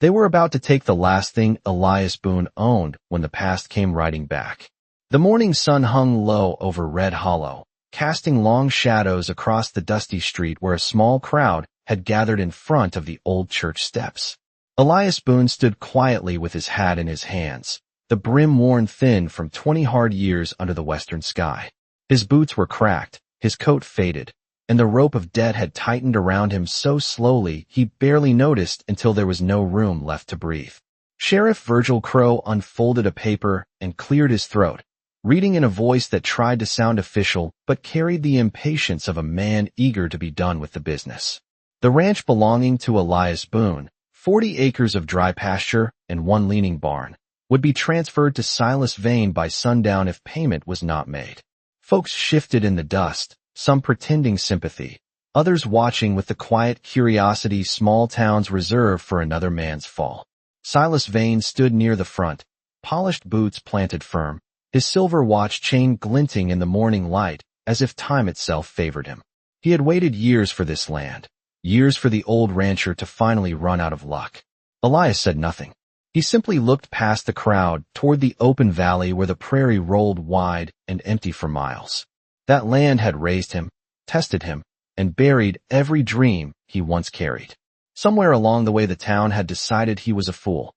They were about to take the last thing Elias Boone owned when the past came riding back. The morning sun hung low over Red Hollow, casting long shadows across the dusty street where a small crowd had gathered in front of the old church steps. Elias Boone stood quietly with his hat in his hands, the brim worn thin from 20 hard years under the western sky. His boots were cracked, his coat faded, and the rope of debt had tightened around him so slowly he barely noticed until there was no room left to breathe. Sheriff Virgil Crowe unfolded a paper and cleared his throat, reading in a voice that tried to sound official but carried the impatience of a man eager to be done with the business. The ranch belonging to Elias Boone, 40 acres of dry pasture and one leaning barn, would be transferred to Silas Vane by sundown if payment was not made. Folks shifted in the dust, some pretending sympathy, others watching with the quiet curiosity small towns reserve for another man's fall. Silas Vane stood near the front, polished boots planted firm, his silver watch chain glinting in the morning light as if time itself favored him. He had waited years for this land, years for the old rancher to finally run out of luck. Elias said nothing. He simply looked past the crowd toward the open valley where the prairie rolled wide and empty for miles. That land had raised him, tested him, and buried every dream he once carried. Somewhere along the way the town had decided he was a fool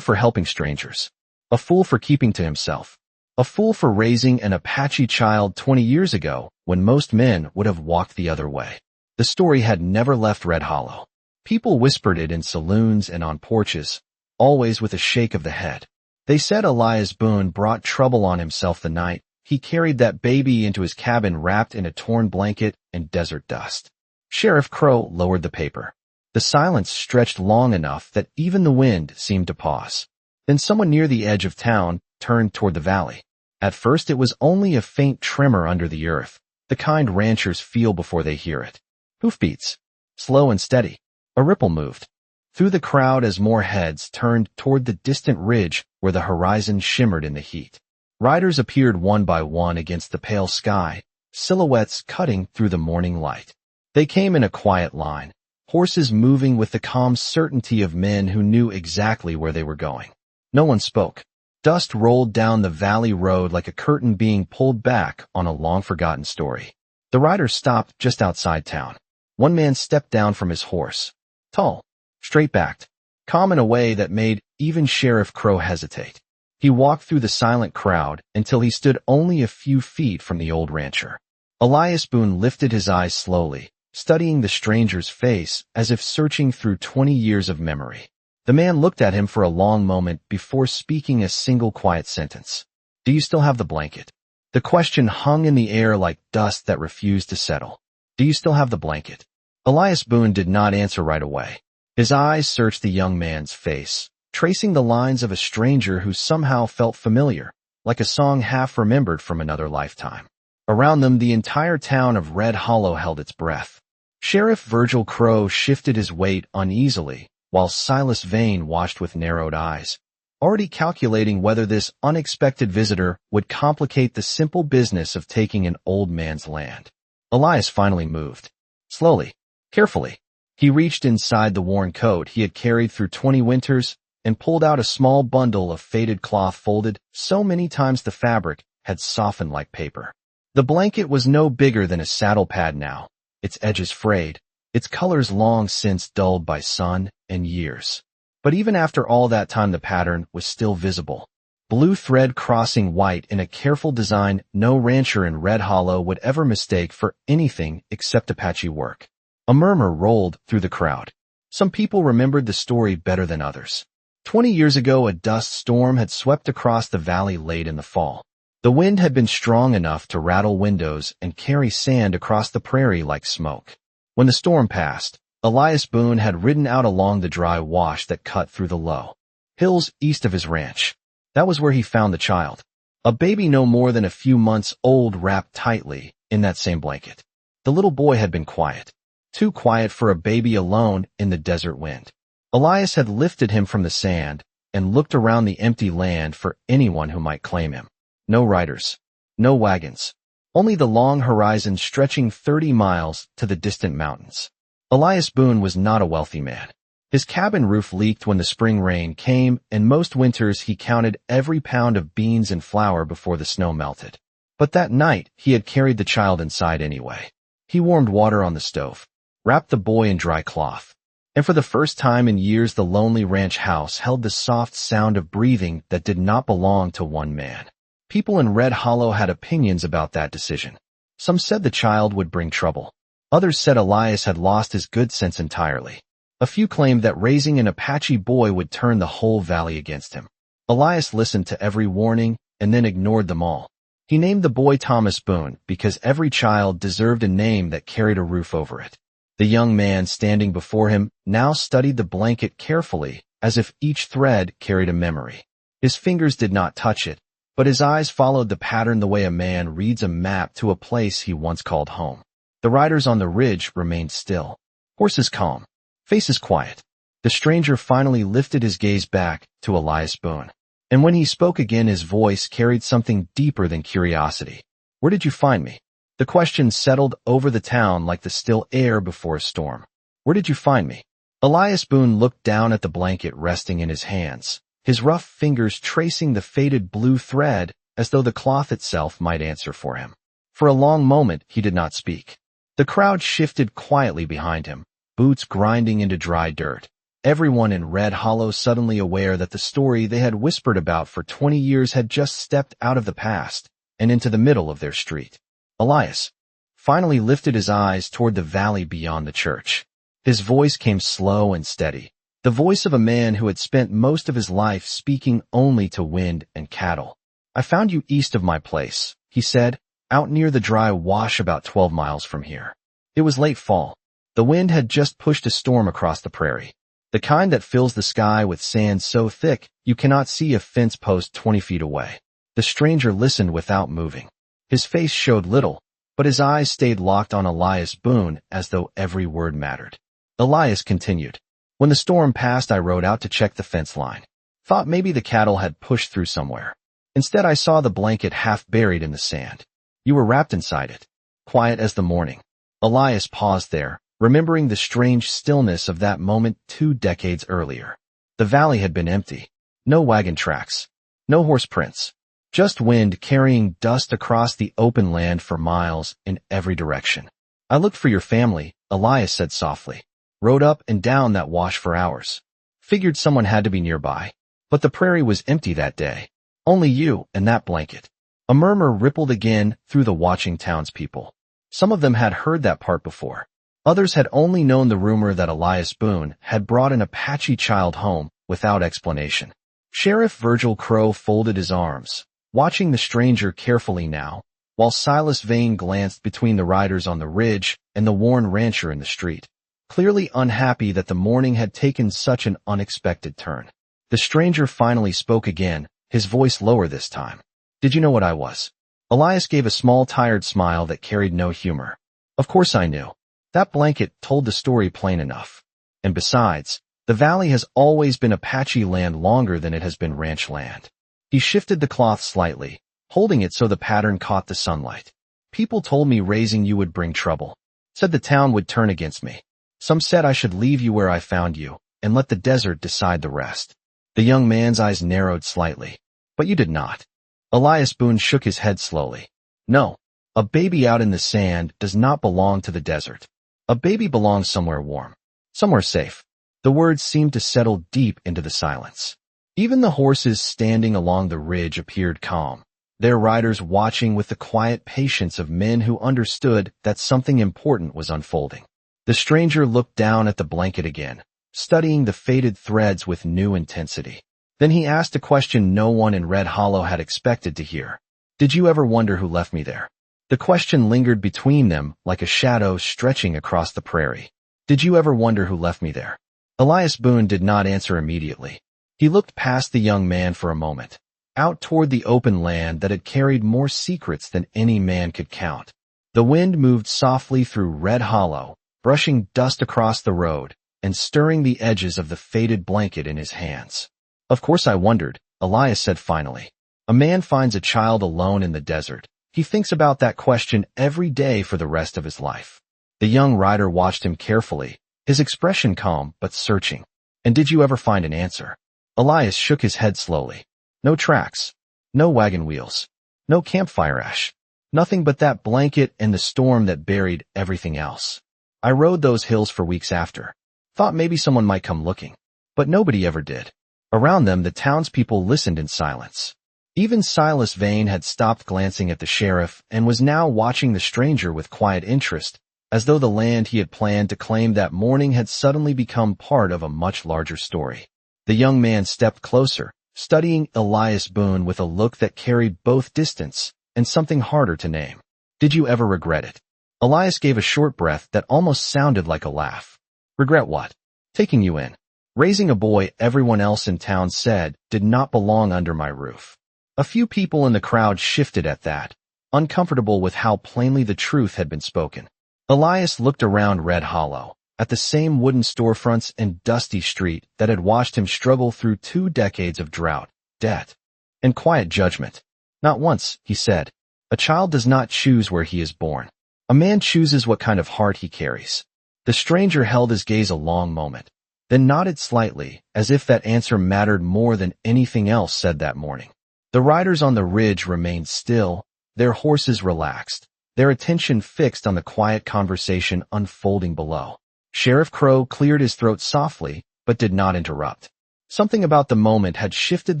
for helping strangers, a fool for keeping to himself, a fool for raising an Apache child 20 years ago when most men would have walked the other way. The story had never left Red Hollow. People whispered it in saloons and on porches, always with a shake of the head. They said Elias Boone brought trouble on himself the night he carried that baby into his cabin wrapped in a torn blanket and desert dust. Sheriff Crowe lowered the paper. The silence stretched long enough that even the wind seemed to pause. Then someone near the edge of town turned toward the valley. At first it was only a faint tremor under the earth, the kind ranchers feel before they hear it. Hoofbeats. Slow and steady. A ripple moved through the crowd as more heads turned toward the distant ridge where the horizon shimmered in the heat. Riders appeared one by one against the pale sky, silhouettes cutting through the morning light. They came in a quiet line, horses moving with the calm certainty of men who knew exactly where they were going. No one spoke. Dust rolled down the valley road like a curtain being pulled back on a long-forgotten story. The riders stopped just outside town. One man stepped down from his horse, tall, straight-backed, calm in a way that made even Sheriff Crowe hesitate. He walked through the silent crowd until he stood only a few feet from the old rancher. Elias Boone lifted his eyes slowly, studying the stranger's face as if searching through 20 years of memory. The man looked at him for a long moment before speaking a single quiet sentence. "Do you still have the blanket?" The question hung in the air like dust that refused to settle. "Do you still have the blanket?" Elias Boone did not answer right away. His eyes searched the young man's face, tracing the lines of a stranger who somehow felt familiar, like a song half remembered from another lifetime. Around them, the entire town of Red Hollow held its breath. Sheriff Virgil Crowe shifted his weight uneasily, while Silas Vane watched with narrowed eyes, already calculating whether this unexpected visitor would complicate the simple business of taking an old man's land. Elias finally moved. Slowly, carefully. He reached inside the worn coat he had carried through 20 winters and pulled out a small bundle of faded cloth folded so many times the fabric had softened like paper. The blanket was no bigger than a saddle pad now, its edges frayed, its colors long since dulled by sun and years. But even after all that time the pattern was still visible. Blue thread crossing white in a careful design no rancher in Red Hollow would ever mistake for anything except Apache work. A murmur rolled through the crowd. Some people remembered the story better than others. 20 years ago, a dust storm had swept across the valley late in the fall. The wind had been strong enough to rattle windows and carry sand across the prairie like smoke. When the storm passed, Elias Boone had ridden out along the dry wash that cut through the low hills east of his ranch. That was where he found the child, a baby no more than a few months old wrapped tightly in that same blanket. The little boy had been quiet, too quiet for a baby alone in the desert wind. Elias had lifted him from the sand and looked around the empty land for anyone who might claim him. No riders, no wagons, only the long horizon stretching 30 miles to the distant mountains. Elias Boone was not a wealthy man. His cabin roof leaked when the spring rain came, and most winters he counted every pound of beans and flour before the snow melted. But that night, he had carried the child inside anyway. He warmed water on the stove, wrapped the boy in dry cloth, and for the first time in years the lonely ranch house held the soft sound of breathing that did not belong to one man. People in Red Hollow had opinions about that decision. Some said the child would bring trouble. Others said Elias had lost his good sense entirely. A few claimed that raising an Apache boy would turn the whole valley against him. Elias listened to every warning and then ignored them all. He named the boy Thomas Boone because every child deserved a name that carried a roof over it. The young man standing before him now studied the blanket carefully, as if each thread carried a memory. His fingers did not touch it, but his eyes followed the pattern the way a man reads a map to a place he once called home. The riders on the ridge remained still, horses calm, faces quiet. The stranger finally lifted his gaze back to Elias Boone. And when he spoke again, his voice carried something deeper than curiosity. "Where did you find me?" The question settled over the town like the still air before a storm. "Where did you find me?" Elias Boone looked down at the blanket resting in his hands, his rough fingers tracing the faded blue thread as though the cloth itself might answer for him. For a long moment, he did not speak. The crowd shifted quietly behind him, boots grinding into dry dirt. Everyone in Red Hollow suddenly aware that the story they had whispered about for 20 years had just stepped out of the past and into the middle of their street. Elias finally lifted his eyes toward the valley beyond the church. His voice came slow and steady, the voice of a man who had spent most of his life speaking only to wind and cattle. "I found you east of my place," he said, "out near the dry wash about 12 miles from here." It was late fall. The wind had just pushed a storm across the prairie. The kind that fills the sky with sand so thick you cannot see a fence post 20 feet away. The stranger listened without moving. His face showed little, but his eyes stayed locked on Elias Boone as though every word mattered. Elias continued. "When the storm passed, I rode out to check the fence line. Thought maybe the cattle had pushed through somewhere. Instead, I saw the blanket half buried in the sand. You were wrapped inside it, quiet as the morning." Elias paused there, remembering the strange stillness of that moment 2 decades earlier. The valley had been empty. No wagon tracks. No horse prints. Just wind carrying dust across the open land for miles in every direction. "I looked for your family," Elias said softly. "Rode up and down that wash for hours. Figured someone had to be nearby. But the prairie was empty that day. Only you and that blanket." A murmur rippled again through the watching townspeople. Some of them had heard that part before. Others had only known the rumor that Elias Boone had brought an Apache child home without explanation. Sheriff Virgil Crow folded his arms, watching the stranger carefully now, while Silas Vane glanced between the riders on the ridge and the worn rancher in the street, clearly unhappy that the morning had taken such an unexpected turn. The stranger finally spoke again, his voice lower this time. "Did you know what I was?" Elias gave a small tired smile that carried no humor. "Of course I knew. That blanket told the story plain enough. And besides, the valley has always been Apache land longer than it has been ranch land." He shifted the cloth slightly, holding it so the pattern caught the sunlight. "People told me raising you would bring trouble. Said the town would turn against me. Some said I should leave you where I found you and let the desert decide the rest." The young man's eyes narrowed slightly. "But you did not." Elias Boone shook his head slowly. "No, a baby out in the sand does not belong to the desert. A baby belongs somewhere warm, somewhere safe." The words seemed to settle deep into the silence. Even the horses standing along the ridge appeared calm, their riders watching with the quiet patience of men who understood that something important was unfolding. The stranger looked down at the blanket again, studying the faded threads with new intensity. Then he asked a question no one in Red Hollow had expected to hear. "Did you ever wonder who left me there?" The question lingered between them like a shadow stretching across the prairie. "Did you ever wonder who left me there?" Elias Boone did not answer immediately. He looked past the young man for a moment, out toward the open land that had carried more secrets than any man could count. The wind moved softly through Red Hollow, brushing dust across the road and stirring the edges of the faded blanket in his hands. "Of course I wondered," Elias said finally. "A man finds a child alone in the desert. He thinks about that question every day for the rest of his life." The young rider watched him carefully, his expression calm but searching. And did you ever find an answer? Elias shook his head slowly. No tracks. No wagon wheels. No campfire ash. Nothing but that blanket and the storm that buried everything else. I rode those hills for weeks after. Thought maybe someone might come looking. But nobody ever did. Around them, the townspeople listened in silence. Even Silas Vane had stopped glancing at the sheriff and was now watching the stranger with quiet interest, as though the land he had planned to claim that morning had suddenly become part of a much larger story. The young man stepped closer, studying Elias Boone with a look that carried both distance and something harder to name. Did you ever regret it? Elias gave a short breath that almost sounded like a laugh. Regret what? Taking you in. Raising a boy everyone else in town said did not belong under my roof. A few people in the crowd shifted at that, uncomfortable with how plainly the truth had been spoken. Elias looked around Red Hollow, at the same wooden storefronts and dusty street that had watched him struggle through 2 decades of drought, debt, and quiet judgment. Not once, he said. A child does not choose where he is born. A man chooses what kind of heart he carries. The stranger held his gaze a long moment, then nodded slightly, as if that answer mattered more than anything else said that morning. The riders on the ridge remained still, their horses relaxed, their attention fixed on the quiet conversation unfolding below. Sheriff Crow cleared his throat softly, but did not interrupt. Something about the moment had shifted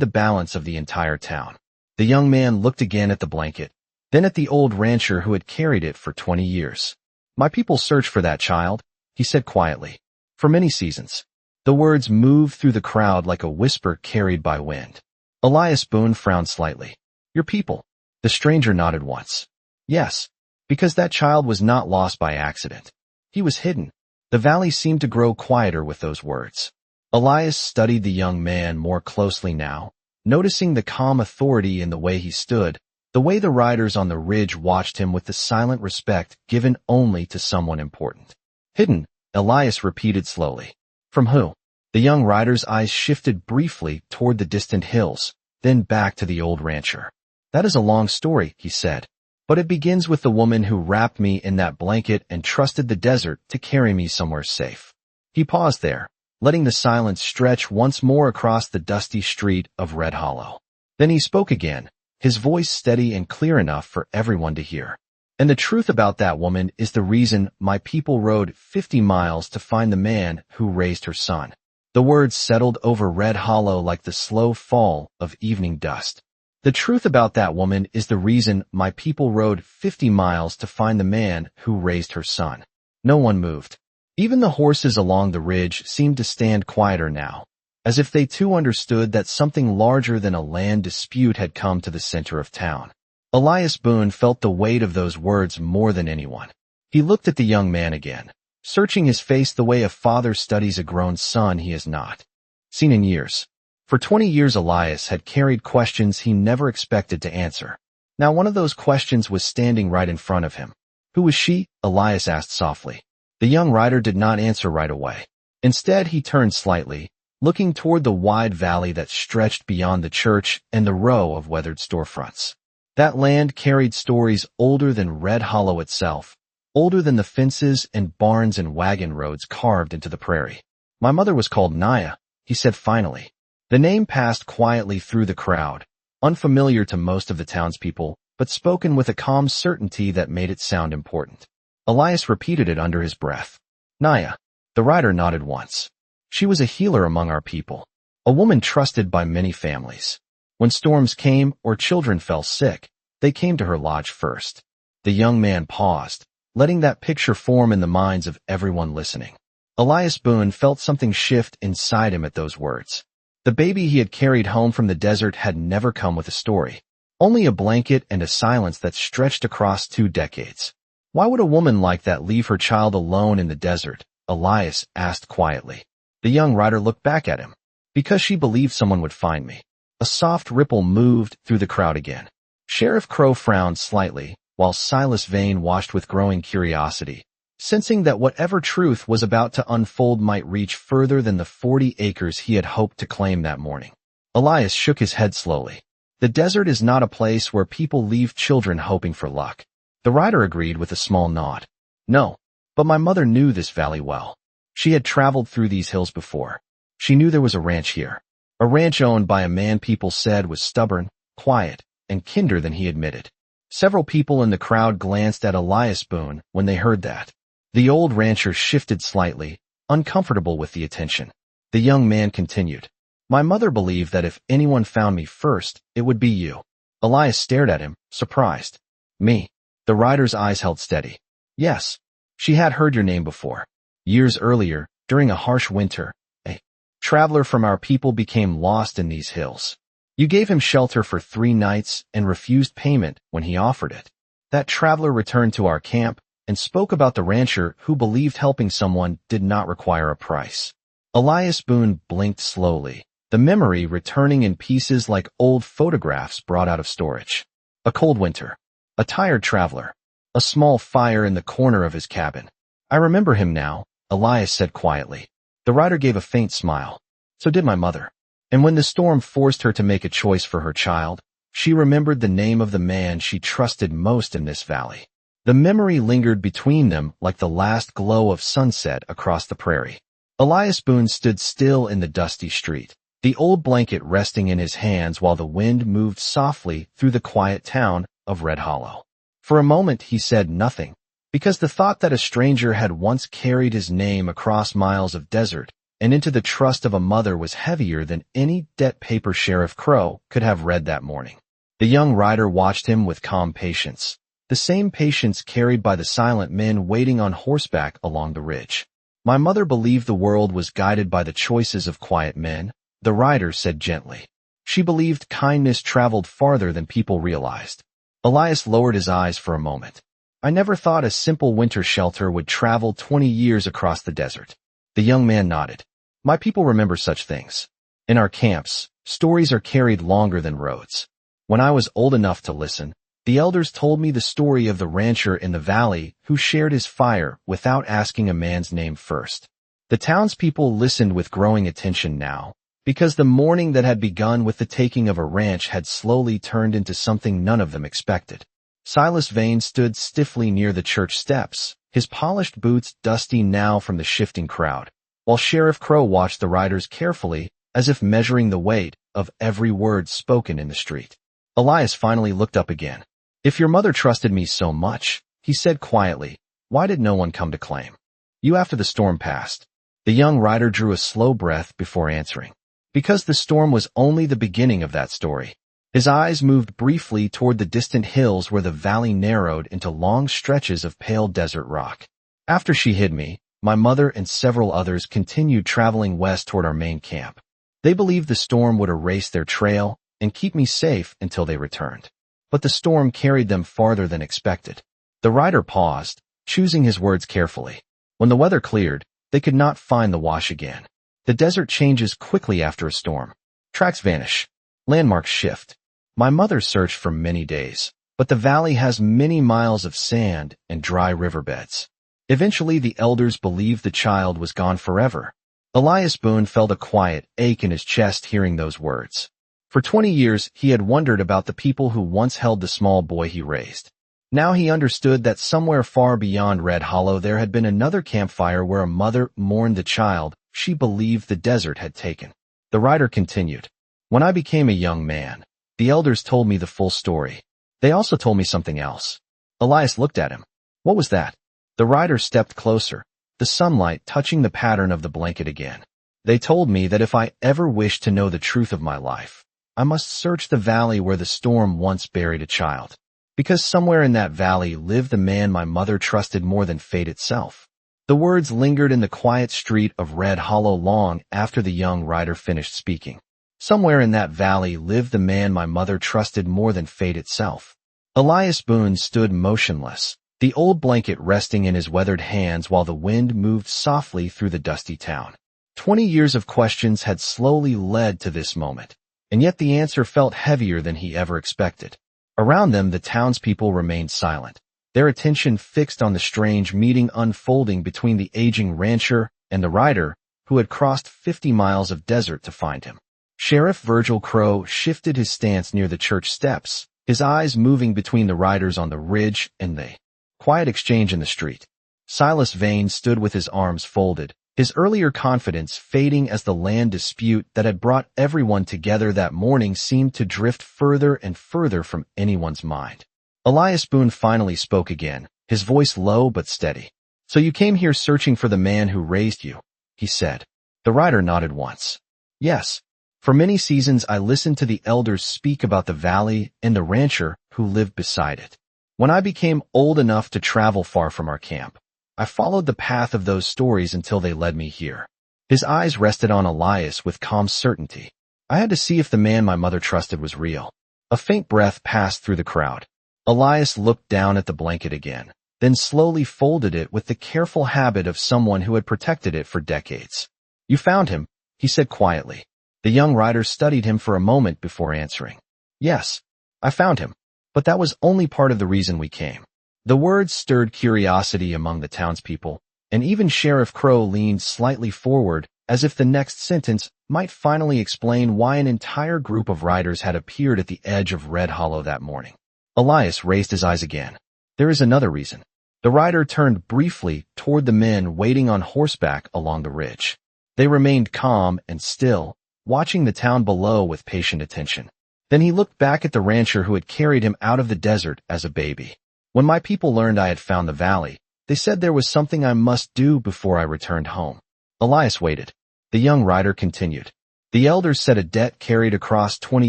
the balance of the entire town. The young man looked again at the blanket, then at the old rancher who had carried it for 20 years. My people searched for that child, he said quietly. For many seasons. The words moved through the crowd like a whisper carried by wind. Elias Boone frowned slightly. Your people? The stranger nodded once. Yes, because that child was not lost by accident. He was hidden. The valley seemed to grow quieter with those words. Elias studied the young man more closely now, noticing the calm authority in the way he stood, the way the riders on the ridge watched him with the silent respect given only to someone important. Hidden, Elias repeated slowly. From who? The young rider's eyes shifted briefly toward the distant hills, then back to the old rancher. That is a long story, he said. But it begins with the woman who wrapped me in that blanket and trusted the desert to carry me somewhere safe. He paused there, letting the silence stretch once more across the dusty street of Red Hollow. Then he spoke again, his voice steady and clear enough for everyone to hear. And the truth about that woman is the reason my people rode 50 miles to find the man who raised her son. The words settled over Red Hollow like the slow fall of evening dust. The truth about that woman is the reason my people rode 50 miles to find the man who raised her son. No one moved. Even the horses along the ridge seemed to stand quieter now, as if they too understood that something larger than a land dispute had come to the center of town. Elias Boone felt the weight of those words more than anyone. He looked at the young man again, searching his face the way a father studies a grown son he has not seen in years. For 20 years Elias had carried questions he never expected to answer. Now one of those questions was standing right in front of him. Who was she? Elias asked softly. The young rider did not answer right away. Instead he turned slightly, looking toward the wide valley that stretched beyond the church and the row of weathered storefronts. That land carried stories older than Red Hollow itself, older than the fences and barns and wagon roads carved into the prairie. My mother was called Naya, he said finally. The name passed quietly through the crowd, unfamiliar to most of the townspeople, but spoken with a calm certainty that made it sound important. Elias repeated it under his breath. Naya. The rider nodded once. She was a healer among our people, a woman trusted by many families. When storms came or children fell sick, they came to her lodge first. The young man paused, letting that picture form in the minds of everyone listening. Elias Boone felt something shift inside him at those words. The baby he had carried home from the desert had never come with a story, only a blanket and a silence that stretched across 2 decades. Why would a woman like that leave her child alone in the desert? Elias asked quietly. The young rider looked back at him. Because she believed someone would find me. A soft ripple moved through the crowd again. Sheriff Crow frowned slightly, while Silas Vane watched with growing curiosity, sensing that whatever truth was about to unfold might reach further than the 40 acres he had hoped to claim that morning. Elias shook his head slowly. The desert is not a place where people leave children hoping for luck. The rider agreed with a small nod. No, but my mother knew this valley well. She had traveled through these hills before. She knew there was a ranch here. A ranch owned by a man people said was stubborn, quiet, and kinder than he admitted. Several people in the crowd glanced at Elias Boone when they heard that. The old rancher shifted slightly, uncomfortable with the attention. The young man continued. My mother believed that if anyone found me first, it would be you. Elias stared at him, surprised. Me? The rider's eyes held steady. Yes. She had heard your name before. Years earlier, during a harsh winter, a traveler from our people became lost in these hills. You gave him shelter for 3 nights and refused payment when he offered it. That traveler returned to our camp and spoke about the rancher who believed helping someone did not require a price. Elias Boone blinked slowly, the memory returning in pieces like old photographs brought out of storage. A cold winter. A tired traveler. A small fire in the corner of his cabin. I remember him now, Elias said quietly. The rider gave a faint smile. So did my mother. And when the storm forced her to make a choice for her child, she remembered the name of the man she trusted most in this valley. The memory lingered between them like the last glow of sunset across the prairie. Elias Boone stood still in the dusty street, the old blanket resting in his hands while the wind moved softly through the quiet town of Red Hollow. For a moment he said nothing, because the thought that a stranger had once carried his name across miles of desert and into the trust of a mother was heavier than any debt paper Sheriff Crow could have read that morning. The young rider watched him with calm patience, the same patience carried by the silent men waiting on horseback along the ridge. My mother believed the world was guided by the choices of quiet men, the rider said gently. She believed kindness traveled farther than people realized. Elias lowered his eyes for a moment. I never thought a simple winter shelter would travel 20 years across the desert. The young man nodded. My people remember such things. In our camps, stories are carried longer than roads. When I was old enough to listen, the elders told me the story of the rancher in the valley who shared his fire without asking a man's name first. The townspeople listened with growing attention now, because the mourning that had begun with the taking of a ranch had slowly turned into something none of them expected. Silas Vane stood stiffly near the church steps, his polished boots dusty now from the shifting crowd, while Sheriff Crow watched the riders carefully, as if measuring the weight of every word spoken in the street. Elias finally looked up again. If your mother trusted me so much, he said quietly, why did no one come to claim you after the storm passed? The young rider drew a slow breath before answering. Because the storm was only the beginning of that story. His eyes moved briefly toward the distant hills where the valley narrowed into long stretches of pale desert rock. After she hid me, my mother and several others continued traveling west toward our main camp. They believed the storm would erase their trail and keep me safe until they returned. But the storm carried them farther than expected. The rider paused, choosing his words carefully. When the weather cleared, they could not find the wash again. The desert changes quickly after a storm. Tracks vanish. Landmarks shift. My mother searched for many days, but the valley has many miles of sand and dry riverbeds. Eventually the elders believed the child was gone forever. Elias Boone felt a quiet ache in his chest hearing those words. For 20 years he had wondered about the people who once held the small boy he raised. Now he understood that somewhere far beyond Red Hollow there had been another campfire where a mother mourned the child she believed the desert had taken. The rider continued. When I became a young man, the elders told me the full story. They also told me something else. Elias looked at him. What was that? The rider stepped closer, the sunlight touching the pattern of the blanket again. They told me that if I ever wished to know the truth of my life, I must search the valley where the storm once buried a child. Because somewhere in that valley lived the man my mother trusted more than fate itself. The words lingered in the quiet street of Red Hollow long after the young rider finished speaking. Somewhere in that valley lived the man my mother trusted more than fate itself. Elias Boone stood motionless, the old blanket resting in his weathered hands while the wind moved softly through the dusty town. 20 years of questions had slowly led to this moment, and yet the answer felt heavier than he ever expected. Around them the townspeople remained silent, their attention fixed on the strange meeting unfolding between the aging rancher and the rider who had crossed 50 miles of desert to find him. Sheriff Virgil Crow shifted his stance near the church steps, his eyes moving between the riders on the ridge and the quiet exchange in the street. Silas Vane stood with his arms folded, his earlier confidence fading as the land dispute that had brought everyone together that morning seemed to drift further and further from anyone's mind. Elias Boone finally spoke again, his voice low but steady. "So you came here searching for the man who raised you," he said. The rider nodded once. "Yes. For many seasons I listened to the elders speak about the valley and the rancher who lived beside it. When I became old enough to travel far from our camp, I followed the path of those stories until they led me here." His eyes rested on Elias with calm certainty. "I had to see if the man my mother trusted was real." A faint breath passed through the crowd. Elias looked down at the blanket again, then slowly folded it with the careful habit of someone who had protected it for decades. "You found him," he said quietly. The young rider studied him for a moment before answering. "Yes, I found him, but that was only part of the reason we came." The words stirred curiosity among the townspeople, and even Sheriff Crow leaned slightly forward as if the next sentence might finally explain why an entire group of riders had appeared at the edge of Red Hollow that morning. Elias raised his eyes again. "There is another reason." The rider turned briefly toward the men waiting on horseback along the ridge. They remained calm and still, watching the town below with patient attention. Then he looked back at the rancher who had carried him out of the desert as a baby. "When my people learned I had found the valley, they said there was something I must do before I returned home." Elias waited. The young rider continued. "The elders said a debt carried across 20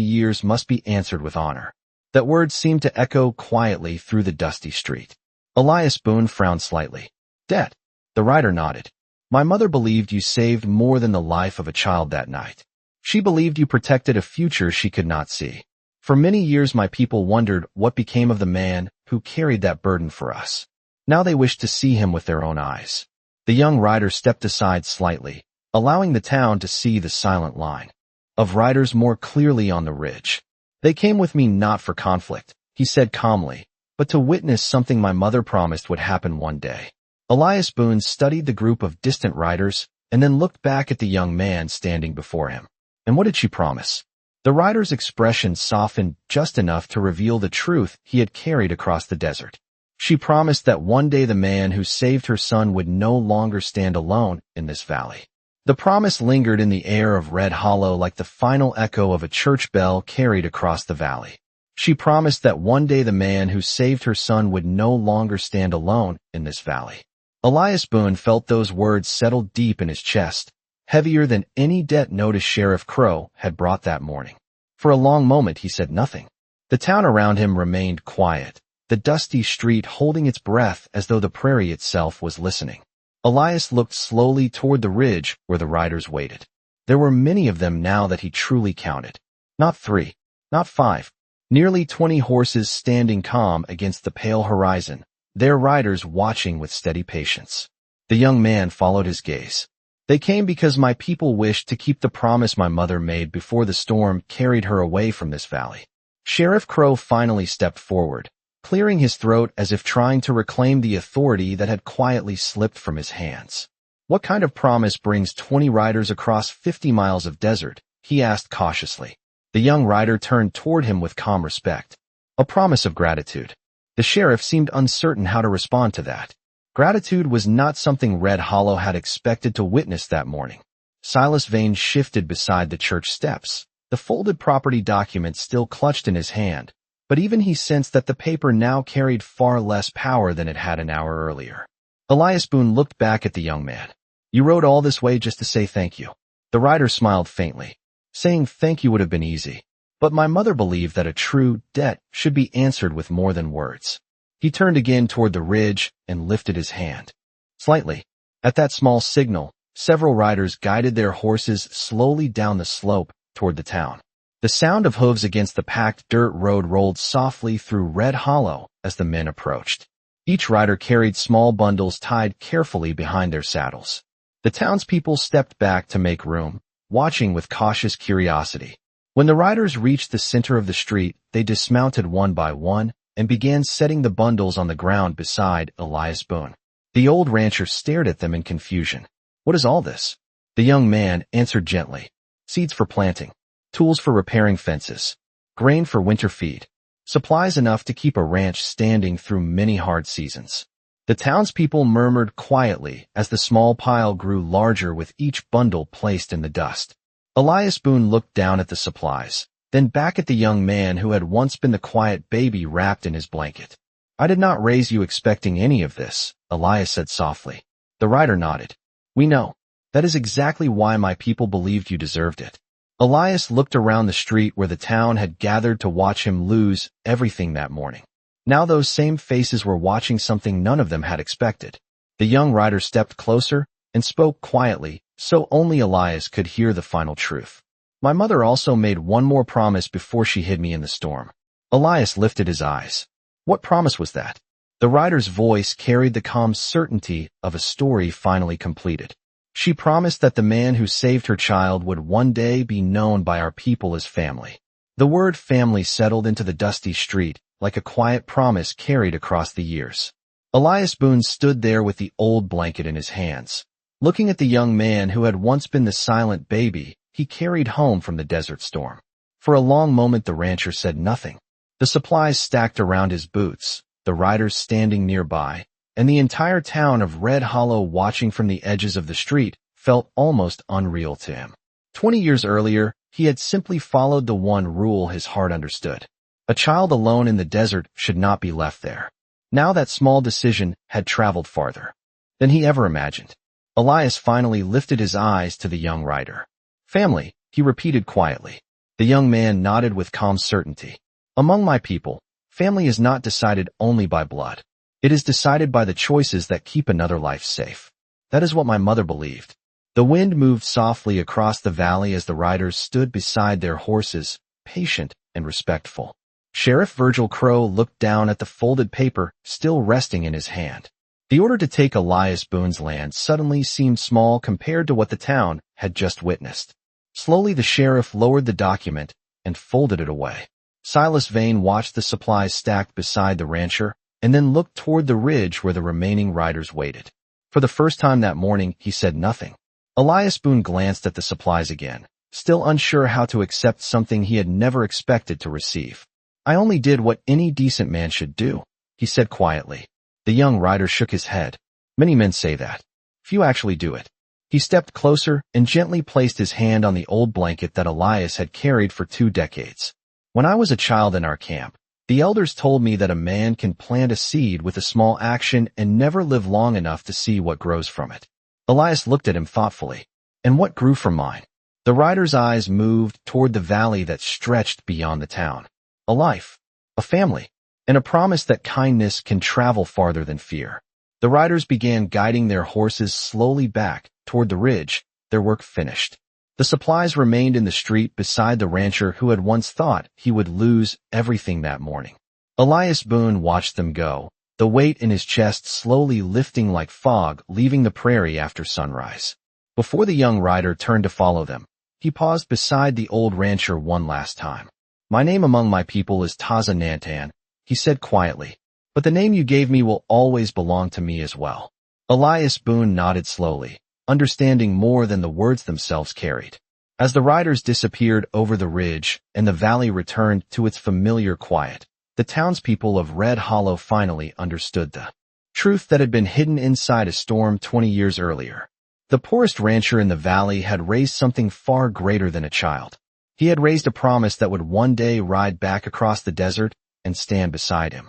years must be answered with honor." That word seemed to echo quietly through the dusty street. Elias Boone frowned slightly. "Debt?" The rider nodded. "My mother believed you saved more than the life of a child that night. She believed you protected a future she could not see. For many years my people wondered what became of the man who carried that burden for us. Now they wish to see him with their own eyes." The young rider stepped aside slightly, allowing the town to see the silent line of riders more clearly on the ridge. "They came with me not for conflict," he said calmly, "but to witness something my mother promised would happen one day." Elias Boone studied the group of distant riders and then looked back at the young man standing before him. "And what did she promise?" The rider's expression softened just enough to reveal the truth he had carried across the desert. "She promised that one day the man who saved her son would no longer stand alone in this valley." The promise lingered in the air of Red Hollow like the final echo of a church bell carried across the valley. She promised that one day the man who saved her son would no longer stand alone in this valley. Elias Boone felt those words settle deep in his chest, heavier than any debt notice Sheriff Crow had brought that morning. For a long moment he said nothing. The town around him remained quiet, the dusty street holding its breath as though the prairie itself was listening. Elias looked slowly toward the ridge where the riders waited. There were many of them now that he truly counted. Not 3, not 5. Nearly 20 horses standing calm against the pale horizon, their riders watching with steady patience. The young man followed his gaze. "They came because my people wished to keep the promise my mother made before the storm carried her away from this valley." Sheriff Crow finally stepped forward, clearing his throat as if trying to reclaim the authority that had quietly slipped from his hands. "What kind of promise brings 20 riders across 50 miles of desert?" he asked cautiously. The young rider turned toward him with calm respect. "A promise of gratitude." The sheriff seemed uncertain how to respond to that. Gratitude was not something Red Hollow had expected to witness that morning. Silas Vane shifted beside the church steps, the folded property document still clutched in his hand, but even he sensed that the paper now carried far less power than it had an hour earlier. Elias Boone looked back at the young man. "You rode all this way just to say thank you." The rider smiled faintly. "Saying thank you would have been easy, but my mother believed that a true debt should be answered with more than words." He turned again toward the ridge and lifted his hand. Slightly. At that small signal, several riders guided their horses slowly down the slope toward the town. The sound of hooves against the packed dirt road rolled softly through Red Hollow as the men approached. Each rider carried small bundles tied carefully behind their saddles. The townspeople stepped back to make room, watching with cautious curiosity. When the riders reached the center of the street, they dismounted one by one and began setting the bundles on the ground beside Elias Boone. The old rancher stared at them in confusion. "What is all this?" The young man answered gently. "Seeds for planting, tools for repairing fences, grain for winter feed, supplies enough to keep a ranch standing through many hard seasons." The townspeople murmured quietly as the small pile grew larger with each bundle placed in the dust. Elias Boone looked down at the supplies, then back at the young man who had once been the quiet baby wrapped in his blanket. "I did not raise you expecting any of this," Elias said softly. The rider nodded. "We know. That is exactly why my people believed you deserved it." Elias looked around the street where the town had gathered to watch him lose everything that morning. Now those same faces were watching something none of them had expected. The young rider stepped closer and spoke quietly, so only Elias could hear the final truth. "My mother also made one more promise before she hid me in the storm." Elias lifted his eyes. "What promise was that?" The rider's voice carried the calm certainty of a story finally completed. "She promised that the man who saved her child would one day be known by our people as family." The word family settled into the dusty street, like a quiet promise carried across the years. Elias Boone stood there with the old blanket in his hands, looking at the young man who had once been the silent baby he carried home from the desert storm. For a long moment the rancher said nothing. The supplies stacked around his boots, the riders standing nearby, and the entire town of Red Hollow watching from the edges of the street felt almost unreal to him. 20 years earlier, he had simply followed the one rule his heart understood. A child alone in the desert should not be left there. Now that small decision had traveled farther than he ever imagined. Elias finally lifted his eyes to the young rider. "Family," he repeated quietly. The young man nodded with calm certainty. "Among my people, family is not decided only by blood. It is decided by the choices that keep another life safe. That is what my mother believed." The wind moved softly across the valley as the riders stood beside their horses, patient and respectful. Sheriff Virgil Crow looked down at the folded paper still resting in his hand. The order to take Elias Boone's land suddenly seemed small compared to what the town had just witnessed. Slowly the sheriff lowered the document and folded it away. Silas Vane watched the supplies stacked beside the rancher and then looked toward the ridge where the remaining riders waited. For the first time that morning, he said nothing. Elias Boone glanced at the supplies again, still unsure how to accept something he had never expected to receive. "I only did what any decent man should do," he said quietly. The young rider shook his head. "Many men say that. Few actually do it." He stepped closer and gently placed his hand on the old blanket that Elias had carried for 2 decades. "When I was a child in our camp, the elders told me that a man can plant a seed with a small action and never live long enough to see what grows from it." Elias looked at him thoughtfully. "And what grew from mine?" The rider's eyes moved toward the valley that stretched beyond the town. "A life, a family, and a promise that kindness can travel farther than fear." The riders began guiding their horses slowly back toward the ridge, their work finished. The supplies remained in the street beside the rancher who had once thought he would lose everything that morning. Elias Boone watched them go, the weight in his chest slowly lifting like fog leaving the prairie after sunrise. Before the young rider turned to follow them, he paused beside the old rancher one last time. "My name among my people is Taza Nantan," he said quietly, "but the name you gave me will always belong to me as well." Elias Boone nodded slowly, understanding more than the words themselves carried. As the riders disappeared over the ridge and the valley returned to its familiar quiet, the townspeople of Red Hollow finally understood the truth that had been hidden inside a storm 20 years earlier. The poorest rancher in the valley had raised something far greater than a child. He had raised a promise that would one day ride back across the desert and stand beside him.